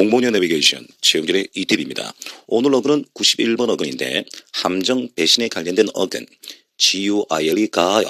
공무원 내비게이션 최영진의 이팁입니다. 오늘 어근은 91번 어근인데 함정 배신에 관련된 어근 GUIL이 가일,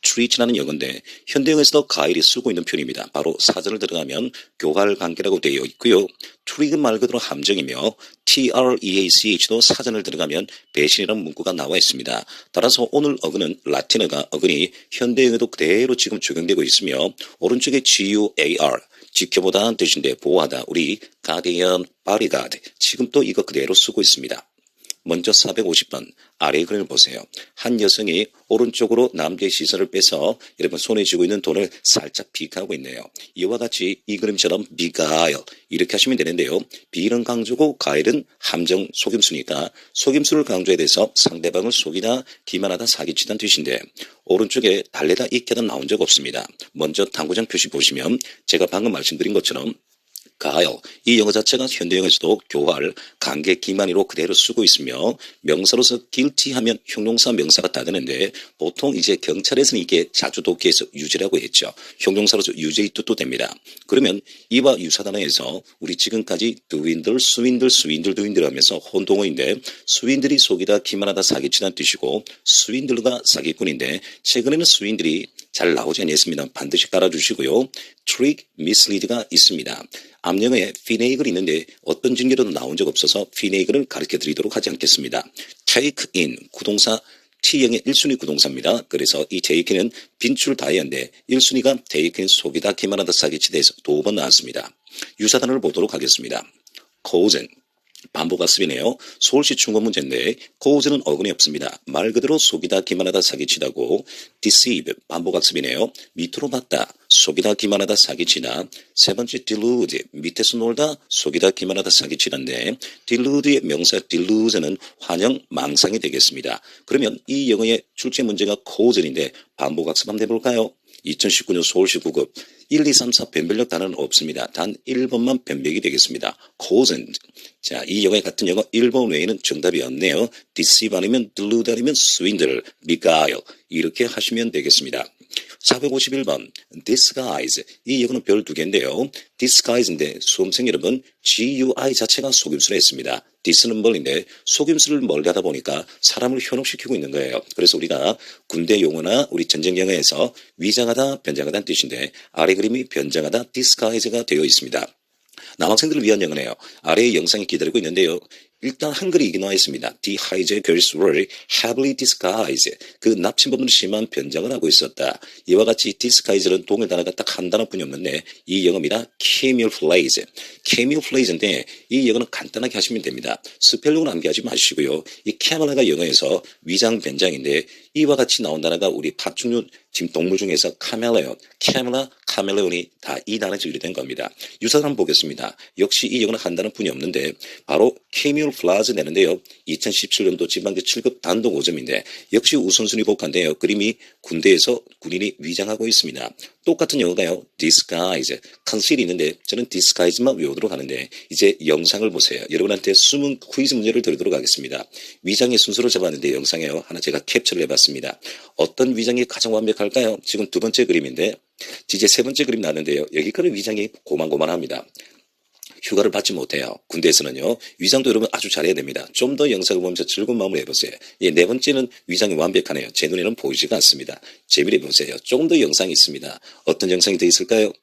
treat라는 영어인데 현대형에서도 가일이 쓰고 있는 표현입니다. 바로 사전을 들어가면 교활 관계라고 되어 있고요. treat은 말 그대로 함정이며 TREACH도 사전을 들어가면 배신이라는 문구가 나와 있습니다. 따라서 오늘 어근은 라틴어가 어근이 현대형에도 그대로 지금 적용되고 있으며 오른쪽에 GUAR 지켜보다는 뜻인데 보호하다 우리 가디언, 바디가드 지금 또 이거 그대로 쓰고 있습니다. 먼저 450번 아래 그림을 보세요. 한 여성이 오른쪽으로 남자의 시선을 빼서 여러분 손에 쥐고 있는 돈을 살짝 픽하고 있네요. 이와 같이 이 그림처럼 beguile 이렇게 하시면 되는데요. be는 강조고 guile은 함정 속임수니까 속임수를 강조해야 돼서 상대방을 속이다 기만하다 사기치다는 뜻인데 오른쪽에 달래다 익혀다 나온 적 없습니다. 먼저 당구장 표시 보시면 제가 방금 말씀드린 것처럼 가요. 이 영어 자체가 현대형에서도 교활, 관계 기만이로 그대로 쓰고 있으며 명사로서 guilty 하면 형용사 명사가 다 되는데 보통 이제 경찰에서는 이게 자주 독해해서 유죄라고 했죠. 형용사로서 유죄의 뜻도 됩니다. 그러면 이와 유사 단어에서 우리 지금까지 드윈들, 스윈들 하면서 혼동어인데 스윈들이 속이다, 기만하다, 사기치다는 뜻이고 스윈들가 사기꾼인데 최근에는 스윈들이 잘 나오지 않았습니다. 반드시 깔아주시고요. trick, mislead가 있습니다. 앞영어에 finagle이 있는데 어떤 징계로도 나온 적 없어서 finagle을 가르쳐 드리도록 하지 않겠습니다. take in, 구동사 T형의 1순위 구동사입니다. 그래서 이 take는 빈출 다해인데 1순위가 take는 속이다, 기만하다, 사기치다에서 2번 나왔습니다. 유사 단어를 보도록 하겠습니다. cause는 반복학습이네요. 서울시 중간 문제인데 cause는 어근이 없습니다. 말 그대로 속이다, 기만하다, 사기치다고 deceive 반복학습이네요. 밑으로 봤다, 속이다, 기만하다, 사기치다. 세 번째 delude 밑에서 놀다, 속이다, 기만하다, 사기치다인데 delude의 명사 delusion은 환영, 망상이 되겠습니다. 그러면 이 영어의 출제 문제가 cause인데 반복학습 한번 해볼까요? 2019년 서울시 9급 1, 2, 3, 4 변별력 단어는 없습니다. 단 1번만 변별이 되겠습니다. cause는 자, 이 영어의 같은 영어 1번 외에는 정답이 없네요. deceive 아니면 delude 아니면 swindle, beguile 이렇게 하시면 되겠습니다. 451번 disguise 이 영어는 별 2개인데요. disguise인데 수험생 여러분 GUI 자체가 속임수를 했습니다. dis는 멀리인데 속임수를 멀리 하다 보니까 사람을 현혹시키고 있는 거예요. 그래서 우리가 군대 용어나 우리 전쟁 영어에서 위장하다, 변장하다는 뜻인데 아래 그림이 변장하다, disguise가 되어 있습니다. 남학생들을 위한 영어네요. 아래의 영상이 기다리고 있는데요. 일단 한글이 이게 나와 있습니다. The hijackers were heavily disguised. 그 납치범들은 심한 변장을 하고 있었다. 이와 같이 disguise는 동일 단어가 딱 한 단어뿐이 없는데 이 영어입니다. camouflage. camouflage인데 이 영어는 간단하게 하시면 됩니다. 스펠링을 암기하지 마시고요. 이 camel가 영어에서 위장 변장인데 이와 같이 나온 단어가 우리 파충류 동물 중에서 카멜레온, 캐멜라, 카멜레온이 다 이 단어에서 유래된 겁니다. 유사를 한번 보겠습니다. 역시 이 영어는 한 단어뿐이 없는데 바로 camouflage 내는데요. 2017년도 지방대 7급 단독 5점인데 역시 우선순위 복한데요. 그림이 군대에서 군인이 위장하고 있습니다. 똑같은 영어가요. disguise, conceal이 있는데 저는 disguise만 외우도록 하는데 이제 영상을 보세요. 여러분한테 숨은 퀴즈 문제를 드리도록 하겠습니다. 위장의 순서로 잡았는데 영상에요. 하나 제가 캡처를 해봤습니다. 어떤 위장이 가장 완벽할까요? 지금 두 번째 그림인데 이제 세 번째 그림 나왔는데요. 여기까지 위장이 고만고만합니다. 휴가를 받지 못해요. 군대에서는요. 위장도 여러분 아주 잘해야 됩니다. 좀 더 영상을 보면서 즐거운 마음으로 해보세요. 예, 네 번째는 위장이 완벽하네요. 제 눈에는 보이지가 않습니다. 재미를 해보세요. 조금 더 영상이 있습니다. 어떤 영상이 더 있을까요?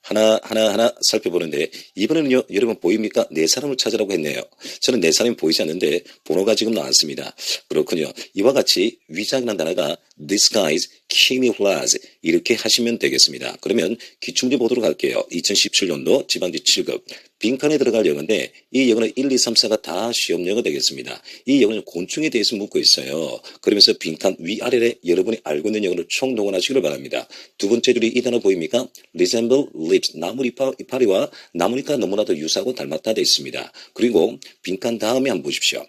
하나 살펴보는데 이번에는요. 여러분 보입니까? 네 사람을 찾으라고 했네요. 저는 네 사람이 보이지 않는데 번호가 지금 나왔습니다. 그렇군요. 이와 같이 위장이라는 단어가 disguise, camouflage 이렇게 하시면 되겠습니다. 그러면 기출문제 보도록 할게요. 2017년도 지방지 7급 빈칸에 들어갈 영어인데 이 영어는 1, 2, 3, 4가 다 시험 영어 되겠습니다. 이 영어는 곤충에 대해서 묻고 있어요. 그러면서 빈칸 위아래에 여러분이 알고 있는 영어를 총동원하시기를 바랍니다. 두 번째 줄이 이 단어 보입니까? resemble leaves 나무 이파리와 나무니까 너무나도 유사하고 닮았다 되어 있습니다. 그리고 빈칸 다음에 한번 보십시오.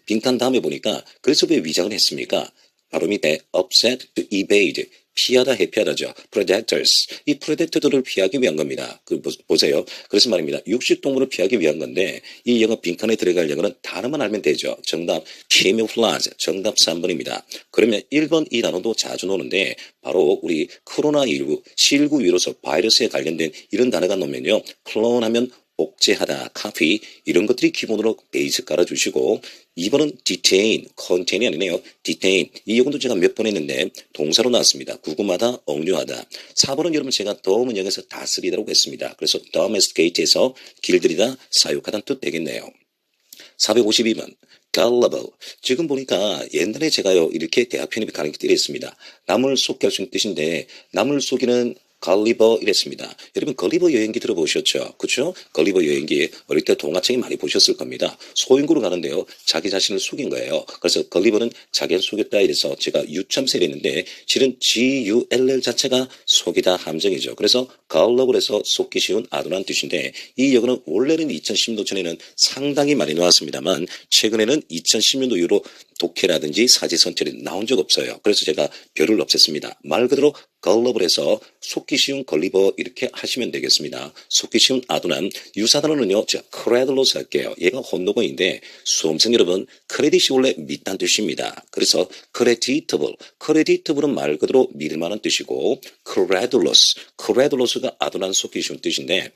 빈칸 다음에 보니까 그래서 왜 위장을 했습니까? 바로 밑에 upset, to evade 피하다, 회피하다죠. predators. 이 predator들을 피하기 위한 겁니다. 보세요. 그래서 말입니다. 육식동물을 피하기 위한 건데 이 영어 빈칸에 들어갈 영어는 단어만 알면 되죠. 정답 camouflage. 정답 3번입니다. 그러면 1번 이 단어도 자주 나오는데 바로 우리 코로나19 위로서 바이러스에 관련된 이런 단어가 나오면요. 클론하면 복제하다, 카피 이런 것들이 기본으로 베이스 깔아주시고 2번은 detain, contain이 아니네요. detain. 이 요건도 제가 몇 번 했는데 동사로 나왔습니다. 구금하다, 억류하다. 4번은 여러분 제가 더문역에서 다스리다라고 했습니다. 그래서 domesticate에서 길들이다, 사육하다는 뜻 되겠네요. 452번. gullible. 지금 보니까 옛날에 제가요 이렇게 대학 편입에 가르쳐 드렸습니다. 남을 속게 할 수 있는 뜻인데 남을 속이는 걸리버 이랬습니다. 여러분 걸리버 여행기 들어보셨죠? 그렇죠? 걸리버 여행기 어릴 때 동화책이 많이 보셨을 겁니다. 소인구로 가는데요. 자기 자신을 속인 거예요. 그래서 걸리버는 자기를 속였다 이래서 제가 유참세를 했는데 실은 G-U-L-L 자체가 속이다 함정이죠. 그래서 걸러블 해서 속기 쉬운 아두라는 뜻인데 이 역은 원래는 2010년도 전에는 상당히 많이 나왔습니다만 최근에는 2010년도 이후로 독해라든지 사지선철이 나온 적 없어요. 그래서 제가 별을 없앴습니다. 말 그대로 걸러블에서 속기 쉬운 걸리버 이렇게 하시면 되겠습니다. 속기 쉬운 아두남 유사단어는요. 제가 크레들로스 할게요. 얘가 혼노건인데 수험생 여러분 크레딧이 원래 믿다는 뜻입니다. 그래서 크레디터블은 말 그대로 믿을 만한 뜻이고 크레들로스가 아두남 속기 쉬운 뜻인데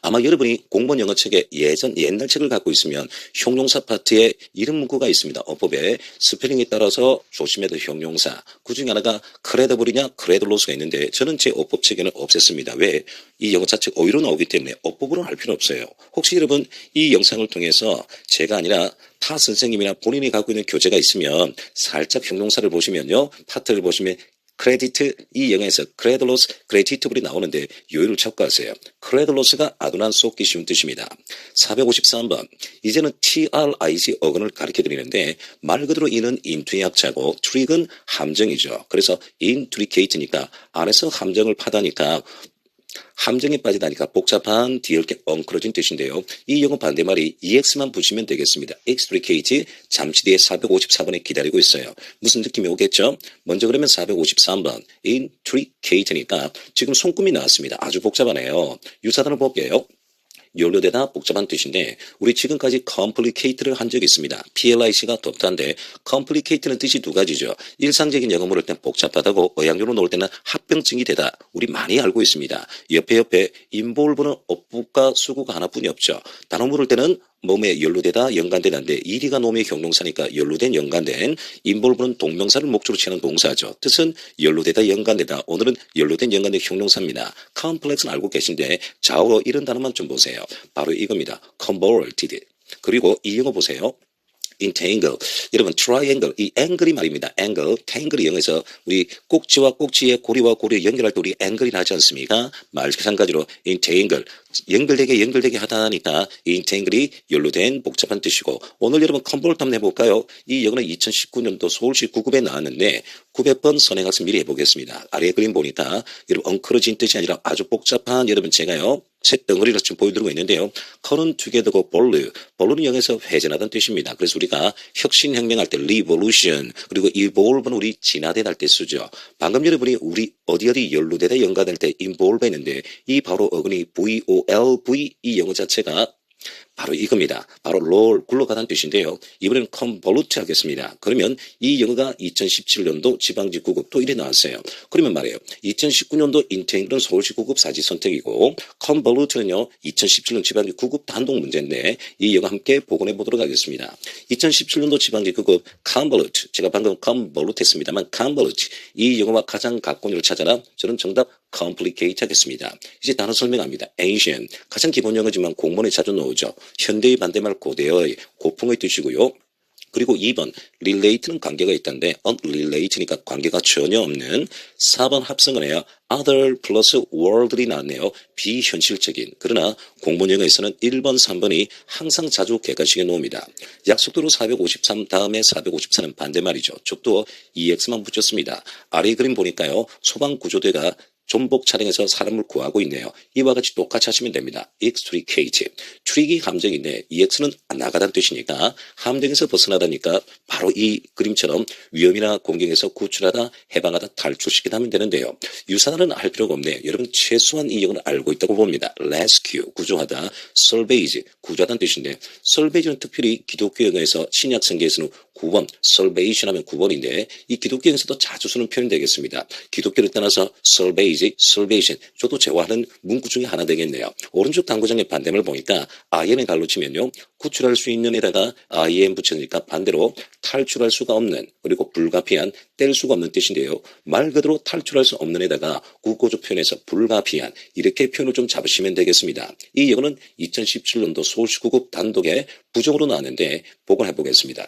아마 여러분이 공무원 영어책에 옛날 책을 갖고 있으면 형용사 파트에 이름 문구가 있습니다. 어법에 스펠링에 따라서 조심해야 될 형용사. 그중에 하나가 크레더블이냐 크레들로스가 있는데 저는 제 어법 책에는 없앴습니다. 왜? 이 영어 자체 어휘로 나오기 때문에 어법으로는 할 필요 없어요. 혹시 여러분 이 영상을 통해서 제가 아니라 타 선생님이나 본인이 갖고 있는 교재가 있으면 살짝 형용사를 보시면요. 파트를 보시면 크레디트 이 영어에서 크레들로스, 크레디트블이 나오는데 요율을 참고하세요. 크레들로스가 아둔한 쏟기 쉬운 뜻입니다. 453번 이제는 TRIC 어근을 가르쳐 드리는데 말 그대로 이는 인투의 합자고 트릭은 함정이죠. 그래서 인트리케이트니까 안에서 함정을 파다니까 함정에 빠지다니까 복잡한 뒤얽게 엉클어진 뜻인데요. 이 영어 반대말이 EX만 붙이면 되겠습니다. extricate 잠시 뒤에 454번에 기다리고 있어요. 무슨 느낌이 오겠죠? 먼저 그러면 453번 intricate니까 지금 손금이 나왔습니다. 아주 복잡하네요. 유사단을 볼게요. 연료되다 복잡한 뜻인데 우리 지금까지 complicate를 한 적이 있습니다. PLIC가 덥다인데 complicate는 뜻이 두 가지죠. 일상적인 영어 물을 땐 복잡하다고 어양료로 놓을 때는 합병증이 되다. 우리 많이 알고 있습니다. 옆에 involve는 업부가 수구가 하나뿐이 없죠. 단어 물을 때는 몸에 연루되다 연관되다인데 이리가 놈의 형용사니까 연루된 연관된 involve는 동명사를 목적으로 취하는 동사죠. 뜻은 연루되다 연관되다. 오늘은 연루된 연관된 형용사입니다. complex는 알고 계신데 좌우로 이런 단어만 좀 보세요. 바로 이겁니다. convoluted. 그리고 이 영어 보세요. entangle. 여러분 triangle 이 angle이 말입니다. angle, tangle이 영어에서 우리 꼭지와 꼭지의 고리와 고리를 연결할 때 우리 angle이 하지 않습니까? 마찬가지로 entangle 연결되게 하다니까 entangle이 연루된 복잡한 뜻이고 오늘 여러분 컨볼트 한번 해볼까요? 이 영어는 2019년도 서울시 9급에 나왔는데 900번 선행학습 미리 해보겠습니다. 아래 그림 보니까 여러분 엉클어진 뜻이 아니라 아주 복잡한 여러분 제가요 새 덩어리를 지금 보여드리고 있는데요. 커는 투게더고 볼루는 영어에서 회전하다는 뜻입니다. 그래서 우리가 혁신혁명할 때 revolution 그리고 evolve는 우리 진화되다 할 때 쓰죠. 방금 여러분이 우리 어디 연루되다 연관될 때 involve 했는데 이 바로 어근이 VOLV 이 영어 자체가 바로 이겁니다. 바로 롤 굴러가다는 뜻인데요. 이번에는 convolute 하겠습니다. 그러면 이 영어가 2017년도 지방직 9급 또 이래 나왔어요. 그러면 말이에요. 2019년도 인테그는 서울시 9급 사지 선택이고 convolute는요. 2017년 지방직 9급 단독 문제인데 이 영어 함께 복원해 보도록 하겠습니다. 2017년도 지방직 9급 convolute 제가 방금 convolute 했습니다만 convolute 이 영어와 가장 가까운 을 찾아라. 저는 정답 complicate 하겠습니다. 이제 단어 설명합니다. ancient 가장 기본 영어지만 공문에 자주 나오죠. 현대의 반대말 고대의 고풍의 뜻이고요. 그리고 2번 relate는 관계가 있다는데 unrelated니까 관계가 전혀 없는 4번 합성을 해요. other plus worldly 나왔네요. 비현실적인 그러나 공문 영어에서는 1번 3번이 항상 자주 객관식에 나옵니다. 약속도로 453 다음에 454는 반대말이죠. 적도 EX만 붙였습니다. 아래 그림 보니까요. 소방 구조대가 존복 촬영해서 사람을 구하고 있네요. 이와 같이 똑같이 하시면 됩니다. extricate. 트릭이 함정인데 ex는 나가다는 뜻이니까 함정에서 벗어나다니까 바로 이 그림처럼 위험이나 공격에서 구출하다, 해방하다, 탈출시키다 하면 되는데요. 유사단은 할 필요가 없네요. 여러분 최소한 이 영어는 알고 있다고 봅니다. rescue, 구조하다, salvage, 구조하다는 뜻인데 salvage는 특별히 기독교 영어에서 신약 성경에서는 구원, salvation 하면 구원인데 이 기독교 영어에서도 자주 쓰는 표현이 되겠습니다. 기독교를 떠나서 salvage, salvation, 저도 좋아하는 문구 중에 하나 되겠네요. 오른쪽 당구장의 반대말 보니까 IM에 갈로 치면요. 구출할 수 있는 에다가 IM 붙여니까 반대로 탈출할 수가 없는 그리고 불가피한 뗄 수가 없는 뜻인데요. 말 그대로 탈출할 수 없는 에다가 국어조 표현에서 불가피한 이렇게 표현을 좀 잡으시면 되겠습니다. 이 영어는 2017년도 서울시 9급 단독에 부정으로 나왔는데 보관해 보겠습니다.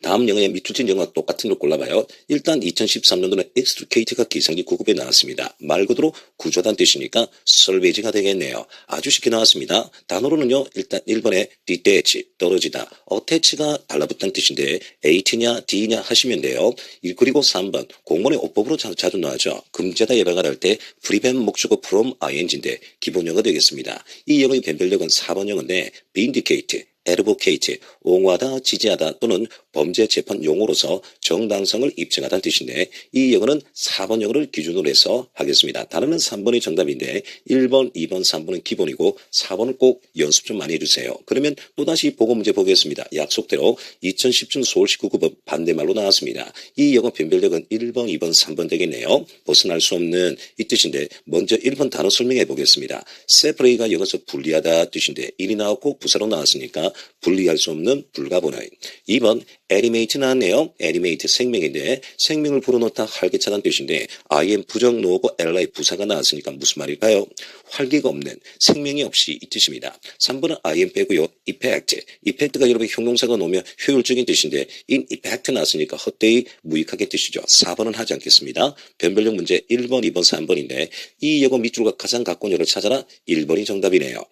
다음 영어의 밑줄진 영어와 똑같은 걸 골라봐요. 일단 2013년도는 extricate가 기상기 9급에 나왔습니다. 말 그대로 구조단 뜻이니까 salvage가 되겠네요. 아주 쉽게 나왔습니다. 단어로는요. 일단 1번에 detach, 떨어지다. attach가 달라붙다는 뜻인데 at냐 d냐 하시면 돼요. 그리고 3번 공문의 어법으로 자주 나오죠. 금지하다 예방을 할 때 prevent 목적어 from ing인데 기본 영어 되겠습니다. 이 영어의 변별력은 4번 영어인데 vindicate, advocate, 옹호하다, 지지하다 또는 범죄 재판 용어로서 정당성을 입증하다는 뜻인데 이 영어는 4번 영어를 기준으로 해서 하겠습니다. 단어는 3번이 정답인데 1번, 2번, 3번은 기본이고 4번은 꼭 연습 좀 많이 해주세요. 그러면 또다시 보고 문제 보겠습니다. 약속대로 2010년 서울시 9급은 반대말로 나왔습니다. 이 영어 변별력은 1번, 2번, 3번 되겠네요. 벗어날 수 없는 이 뜻인데 먼저 1번 단어 설명해 보겠습니다. separate가 영어에서 분리하다 뜻인데 일이 나왔고 부사로 나왔으니까 분리할 수 없는 불가분의. 2번 animate 나왔네요. animate 생명인데 생명을 불어넣다 활기차다는 뜻인데 im 부정 놓고 li 부사가 나왔으니까 무슨 말일까요? 활기가 없는 생명이 없이 이 뜻입니다. 3번은 im 빼고요. effect. effect가 여러분 형용사가 놓으면 효율적인 뜻인데 in effect 나왔으니까 헛되이 무익하게 뜻이죠. 4번은 하지 않겠습니다. 변별력 문제 1번, 2번, 3번인데 이 영어 밑줄과 가장 가까운 영어를 찾아라. 1번이 정답이네요.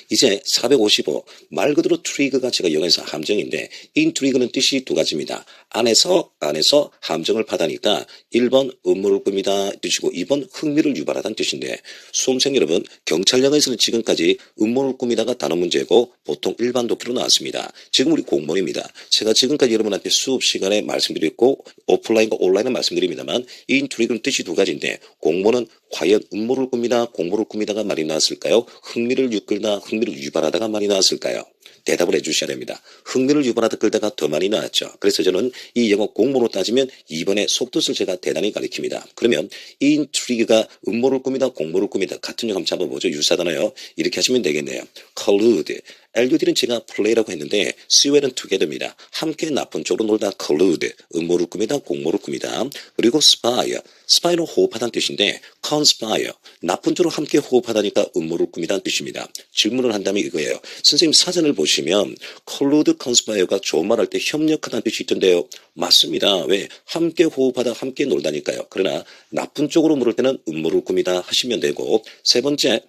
이제 455 말 그대로 트리그가 제가 영어에서 함정인데 인트리그는 뜻이 두 가지입니다. 안에서 함정을 파다니까 1번 음모를 꾸미다 뜻이고 2번 흥미를 유발하다는 뜻인데 수험생 여러분 경찰 영어에서는 지금까지 음모를 꾸미다가 단어 문제고 보통 일반 독해로 나왔습니다. 지금 우리 공무원입니다. 제가 지금까지 여러분한테 수업 시간에 말씀드렸고 오프라인과 온라인을 말씀드립니다만 인트리그는 뜻이 두 가지인데 공무원은 과연 음모를 꾸미다 공모를 꾸미다가 말이 나왔을까요? 흥미를 이끌다 흥미를 유발하다가 말이 나왔을까요? 대답을 해주셔야 됩니다. 흥미를 유발하다 끌다가 더 많이 나왔죠. 그래서 저는 이 영어 공모로 따지면 2번의 속뜻을 제가 대단히 가리킵니다. 그러면 intrigue가 음모를 꾸미다 공모를 꾸미다 같은 영어 한번 잡아보죠. 유사단어요. 이렇게 하시면 되겠네요. collude. LUD는 제가 play라고 했는데 COL은 together입니다. 함께 나쁜 쪽으로 놀다 collude. 음모를 꾸미다 공모를 꾸미다. 그리고 spy. spy는 호흡하다는 뜻인데 conspire. 나쁜 쪽으로 함께 호흡하다니까 음모를 꾸미다는 뜻입니다. 질문을 한다면 이거예요. 선생님 사전을 보시면 collude, conspire가 좋은 말 할 때 협력하다는 뜻이 있던데요. 맞습니다. 왜? 함께 호흡하다 함께 놀다니까요. 그러나 나쁜 쪽으로 물을 때는 음모를 꾸미다 하시면 되고 세 번째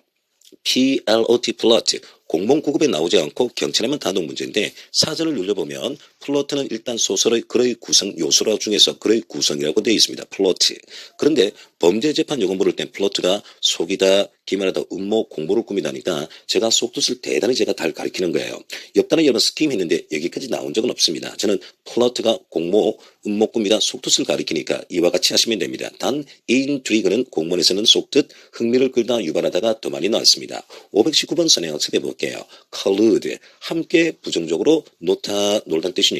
PLOT, 플러트. 공범 9급에 나오지 않고 경찰에만 단독 문제인데 사전을 눌러보면 플러트는 일단 소설의 글의 구성 요소라 중에서 글의 구성이라고 되어 있습니다. 플러트. 그런데 범죄재판 용어 물을 땐 플러트가 속이다, 기만하다, 음모, 공모를 꾸미다니까 제가 속뜻을 대단히 제가 잘 가리키는 거예요. 옆단에 여러 스kim 했는데 여기까지 나온 적은 없습니다. 저는 플러트가 공모, 음모 꾸미다 속뜻을 가리키니까 이와 같이 하시면 됩니다. 단 intrigue는 공문에서는 속뜻, 흥미를 끌다 유발하다가 더 많이 나왔습니다. 519번 선에 학습해 볼게요. collude, 함께 부정적으로 놀다는 뜻이니까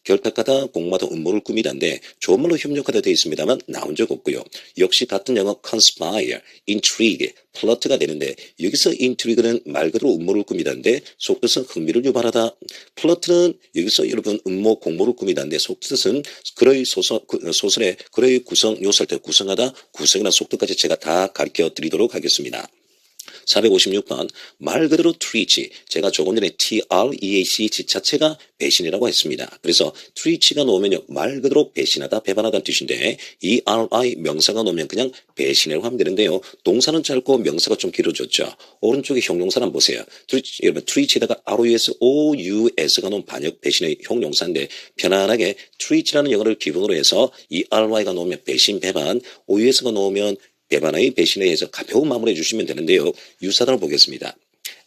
결탁하다, 공모하다, 음모를 꾸미다인데 좋은 말로 협력하다 되어 있습니다만 나온 적 없고요. 역시 같은 영어 conspire, intrigue, 플러트가 되는데 여기서 intrigue는 말 그대로 음모를 꾸미다인데 속뜻은 흥미를 유발하다. 플러트는 여기서 여러분 음모 공모를 꾸미다인데 속뜻은 글의 소설의 글의 구성 요소할 때 구성하다 구성이나 속뜻까지 제가 다 가르쳐 드리도록 하겠습니다. 456번 말 그대로 treat 제가 조금 전에 TREAC 지자체가 배신이라고 했습니다. 그래서 treat가 놓으면요 말 그대로 배신하다 배반하다는 뜻인데 ERI 명사가 놓으면 그냥 배신이라고 하면 되는데요. 동사는 짧고 명사가 좀 길어졌죠. 오른쪽에 형용사 한번 보세요. 여러분 treat에다가 ROUS가 놓은 반역 배신의 형용사인데 편안하게 treat라는 영어를 기본으로 해서 ERY가 놓으면 배신 배반 OUS가 놓으면 배반의 배신에 의해서 가벼운 마무리해 주시면 되는데요. 유사단을 보겠습니다.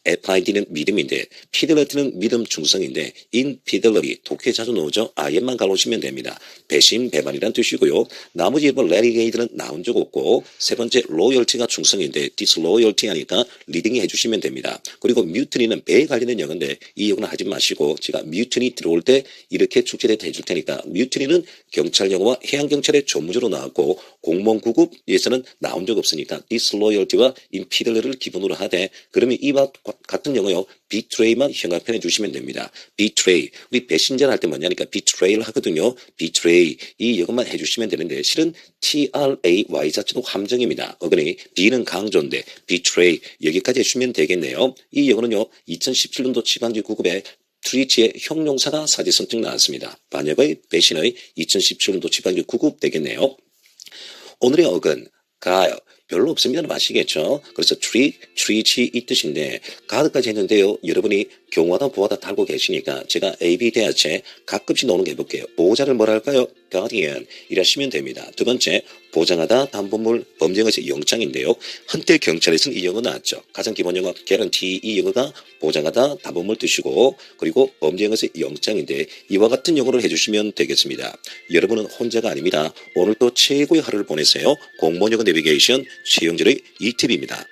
FID는 믿음인데 fidelity 믿음 충성인데 infidelity 독해 자주 나오죠. IM만 갈아오시면 됩니다. 배신 배반이란 뜻이고요. 나머지 1번 relegate는 나온 적 없고 세 번째 loyalty가 충성인데 disloyalty 하니까 리딩이 해주시면 됩니다. 그리고 mutiny는 배에 관련된 영어인데 이 영어는 하지 마시고 제가 mutiny 들어올 때 이렇게 축제대 해줄 테니까 mutiny는 경찰 영어와 해양경찰의 전무조로 나왔고 공무원 구급에서는 나온 적 없으니까 disloyalty와 infidelity를 기본으로 하되 그러면 이와 같은 영어요. betray만 형광펜해 주시면 됩니다. betray 우리 배신자를 할 때 뭐냐니까 betray를 하거든요. betray 이 영어만 해주시면 되는데 실은 tray 자체도 함정입니다. 어근이 B는 강조인데 betray 여기까지 해주시면 되겠네요. 이 영어는요 2017년도 지방지 9급에 트리치의 형용사가 사지선택 나왔습니다. 반역의 배신의 2017년도 지방지 9급 되겠네요. 오늘의 어근 가요. 별로 없습니다는 아시겠죠? 그래서 treat이 이 뜻인데 가드까지 했는데요. 여러분이 경화다 보하다 달고 계시니까 제가 AB 대하체 가끔씩 나오는 거 해볼게요. 보호자를 뭐라 할까요? guardian 이라시면 됩니다. 두 번째 보장하다 담보물 범죄에서 영장인데요. 한때 경찰에서는 이 영어 나왔죠. 가장 기본 영어 guarantee 이 영어가 보장하다 담보물 뜻이고 그리고 범죄에서 영장인데 이와 같은 영어를 해주시면 되겠습니다. 여러분은 혼자가 아닙니다. 오늘도 최고의 하루를 보내세요. 공무원 영어 내비게이션 최영철의 이팁입니다.